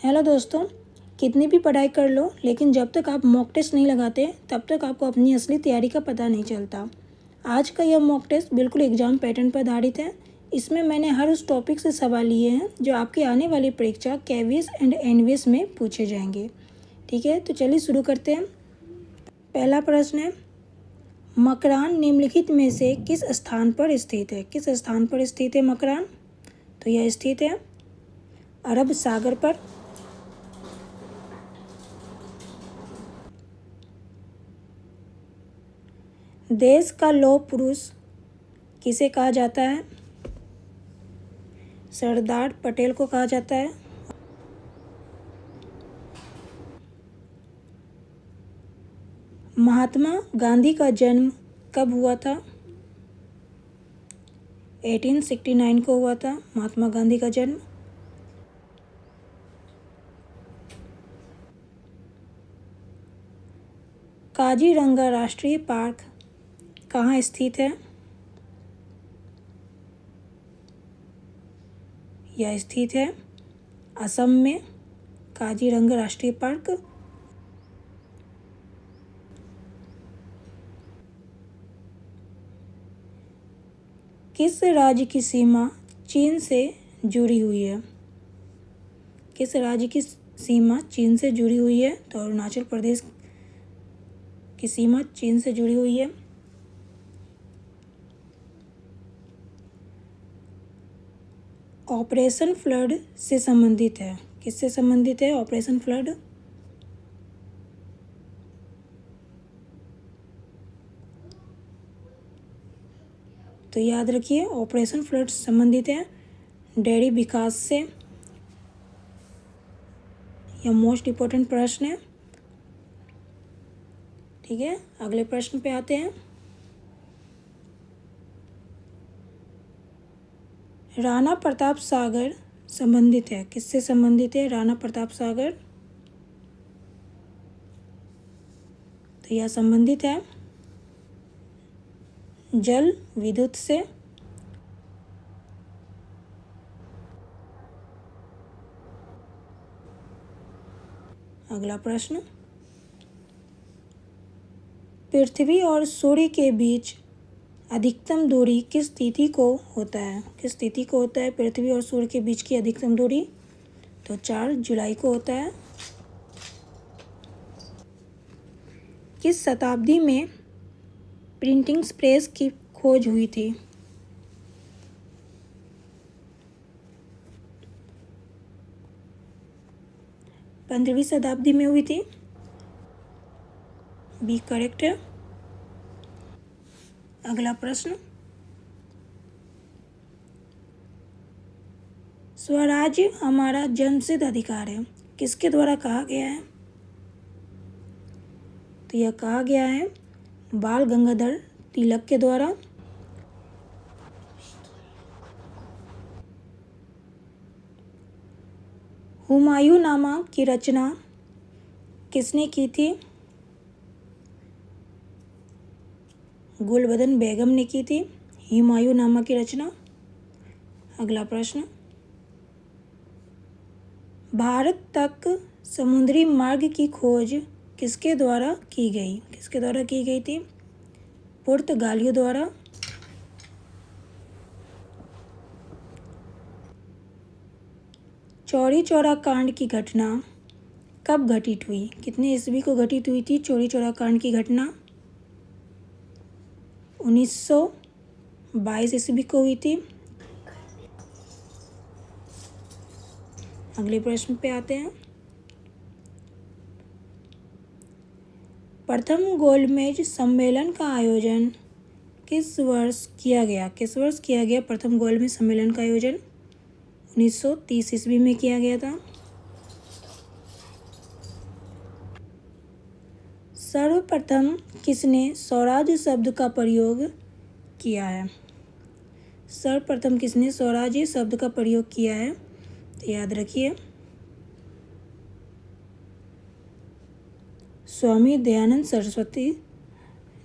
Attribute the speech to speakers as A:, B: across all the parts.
A: Hello दोस्तों, कितनी भी पढ़ाई कर लो लेकिन जब तक आप मॉक टेस्ट नहीं लगाते तब तक आपको अपनी असली तैयारी का पता नहीं चलता। आज का यह मॉक टेस्ट बिल्कुल एग्जाम पैटर्न पर आधारित है। इसमें मैंने हर उस टॉपिक से सवाल लिए हैं जो आपकी आने वाली परीक्षा केवीएस एंड एनवीएस में पूछे जाएंगे। ठीक है, तो चलिए शुरू करते हैं। पहला प्रश्न है, मकरान निम्नलिखित में से किस स्थान पर स्थित है? किस स्थान पर स्थित है मकरान? तो यह स्थित है अरब सागर पर। देश का लौह पुरुष किसे कहा जाता है? सरदार पटेल को कहा जाता है। महात्मा गांधी का जन्म कब हुआ था? 1869 को हुआ था महात्मा गांधी का जन्म। काजीरंगा राष्ट्रीय पार्क कहाँ स्थित है? यह स्थित है असम में, काजीरंगा राष्ट्रीय पार्क। किस राज्य की सीमा चीन से जुड़ी हुई है? किस राज्य की सीमा चीन से जुड़ी हुई है? तो अरुणाचल प्रदेश की सीमा चीन से जुड़ी हुई है। ऑपरेशन फ्लड से संबंधित है। किससे संबंधित है ऑपरेशन फ्लड? तो याद रखिए, ऑपरेशन फ्लड संबंधित है डेयरी विकास से। यह मोस्ट इम्पोर्टेंट प्रश्न है। ठीक है, अगले प्रश्न पे आते हैं। राणा प्रताप सागर संबंधित है। किससे संबंधित है राणा प्रताप सागर? तो यह संबंधित है जल विद्युत से। अगला प्रश्न, पृथ्वी और सूर्य के बीच अधिकतम दूरी किस तिथि को होता है? किस तिथि को होता है पृथ्वी और सूर्य के बीच की अधिकतम दूरी? तो 4 जुलाई को होता है। किस शताब्दी में प्रिंटिंग प्रेस की खोज हुई थी? पंद्रहवीं शताब्दी में हुई थी। बी करेक्ट है। अगला प्रश्न, स्वराज्य हमारा जन्मसिद्ध अधिकार है किसके द्वारा कहा गया है? तो यह कहा गया है बाल गंगाधर तिलक के द्वारा। हुमायूंनामा की रचना किसने की थी? गुलबदन बेगम ने की थी हुमायूंनामा की रचना। अगला प्रश्न, भारत तक समुद्री मार्ग की खोज किसके द्वारा की गई? किसके द्वारा की गई थी? पुर्तगालियों द्वारा। चौरी चौरा कांड की घटना कब घटित हुई? कितने ईस्वी को घटित हुई थी चौरी चौरा कांड की घटना? 1922 ईस्वी को हुई थी। अगले प्रश्न पे आते हैं। प्रथम गोलमेज सम्मेलन का आयोजन किस वर्ष किया गया? किस वर्ष किया गया प्रथम गोलमेज सम्मेलन का आयोजन? 1930 ईस्वी में किया गया था। सर्वप्रथम किसने स्वराज्य शब्द का प्रयोग किया है? सर्वप्रथम किसने स्वराज्य शब्द का प्रयोग किया है? तो याद रखिए, स्वामी दयानंद सरस्वती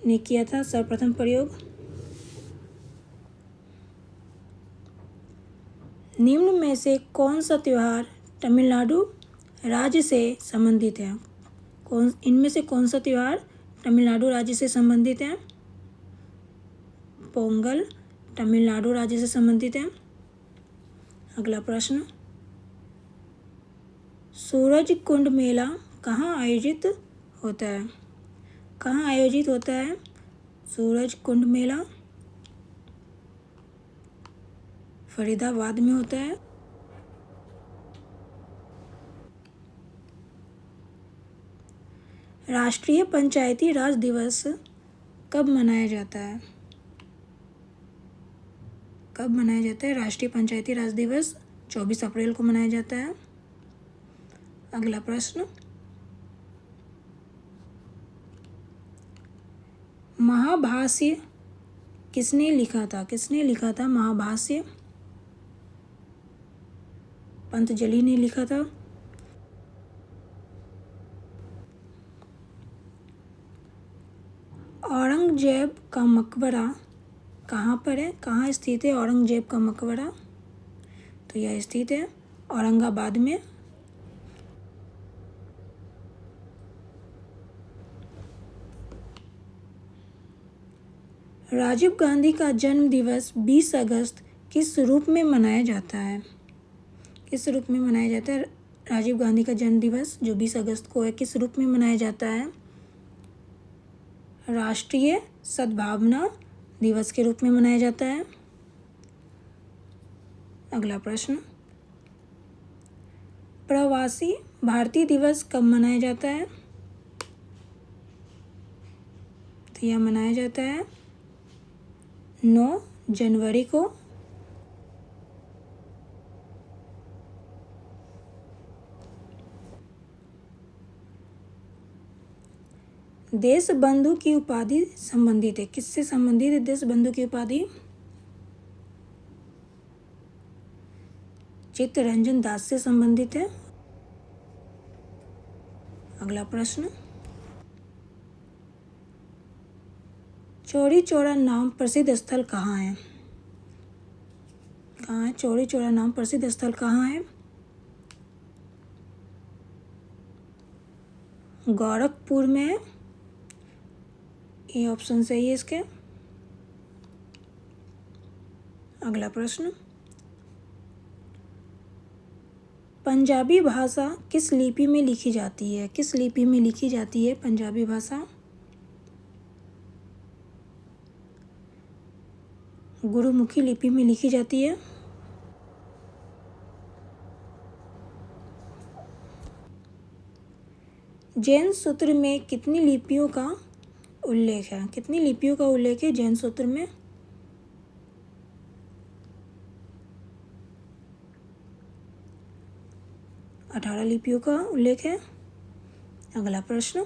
A: ने किया था सर्वप्रथम प्रयोग। निम्न में से कौन सा त्यौहार तमिलनाडु राज्य से संबंधित है? इनमें से कौन सा त्यौहार तमिलनाडु राज्य से संबंधित है? पोंगल तमिलनाडु राज्य से संबंधित है। अगला प्रश्न, सूरज कुंड मेला कहाँ आयोजित होता है? कहाँ आयोजित होता है सूरज कुंड मेला? फरीदाबाद में होता है। राष्ट्रीय पंचायती राज दिवस कब मनाया जाता है? कब मनाया जाता है राष्ट्रीय पंचायती राज दिवस? 24 अप्रैल को मनाया जाता है। अगला प्रश्न, महाभाष्य किसने लिखा था? किसने लिखा था महाभाष्य? पंतजलि ने लिखा था। औरंगजेब का मकबरा कहाँ पर है? कहाँ स्थित है औरंगजेब का मकबरा? तो यह स्थित है औरंगाबाद में। राजीव गांधी का जन्म दिवस 20 अगस्त किस रूप में मनाया जाता है? किस रूप में मनाया जाता है राजीव गांधी का जन्म दिवस जो 20 अगस्त को है, किस रूप में मनाया जाता है? राष्ट्रीय सद्भावना दिवस के रूप में मनाया जाता है। अगला प्रश्न, प्रवासी भारतीय दिवस कब मनाया जाता है? तो यह मनाया जाता है 9 जनवरी को। देश बंधु की उपाधि संबंधित है? किससे संबंधित है देश बंधु की उपाधि? चित्तरंजन दास से संबंधित है। अगला प्रश्न, चौरी चौरा नाम प्रसिद्ध स्थल कहाँ है? कहाँ है चौरी चौरा नाम प्रसिद्ध स्थल कहाँ है? गोरखपुर में। ये ऑप्शन सही है इसके। अगला प्रश्न, पंजाबी भाषा किस लिपि में लिखी जाती है? किस लिपि में लिखी जाती है पंजाबी भाषा? गुरुमुखी लिपि में लिखी जाती है। जैन सूत्र में कितनी लिपियों का उल्लेख है? कितनी लिपियों का उल्लेख है जैन सूत्र में? 18 लिपियों का उल्लेख है। अगला प्रश्न,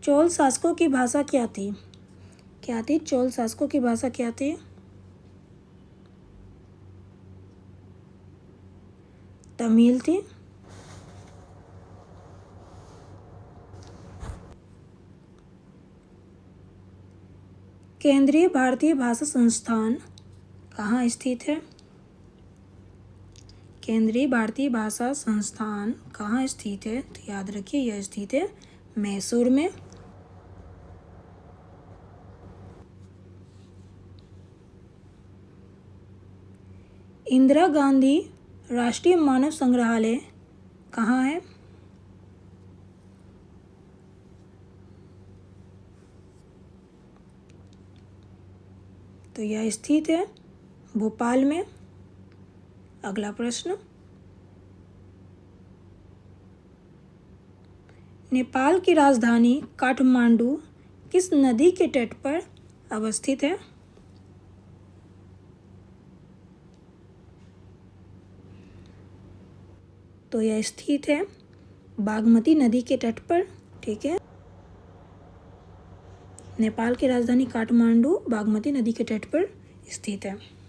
A: चोल शासकों की भाषा क्या थी? क्या थी चोल शासकों की भाषा क्या थी? तमिल थी। केंद्रीय भारतीय भाषा संस्थान कहाँ स्थित है? केंद्रीय भारतीय भाषा संस्थान कहाँ स्थित है? तो याद रखिए यह स्थित है मैसूर में। इंदिरा गांधी राष्ट्रीय मानव संग्रहालय कहाँ है? तो यह स्थित है भोपाल में। अगला प्रश्न, नेपाल की राजधानी काठमांडू किस नदी के तट पर अवस्थित है? तो यह स्थित है बागमती नदी के तट पर। ठीक है, नेपाल की राजधानी काठमांडू बागमती नदी के तट पर स्थित है।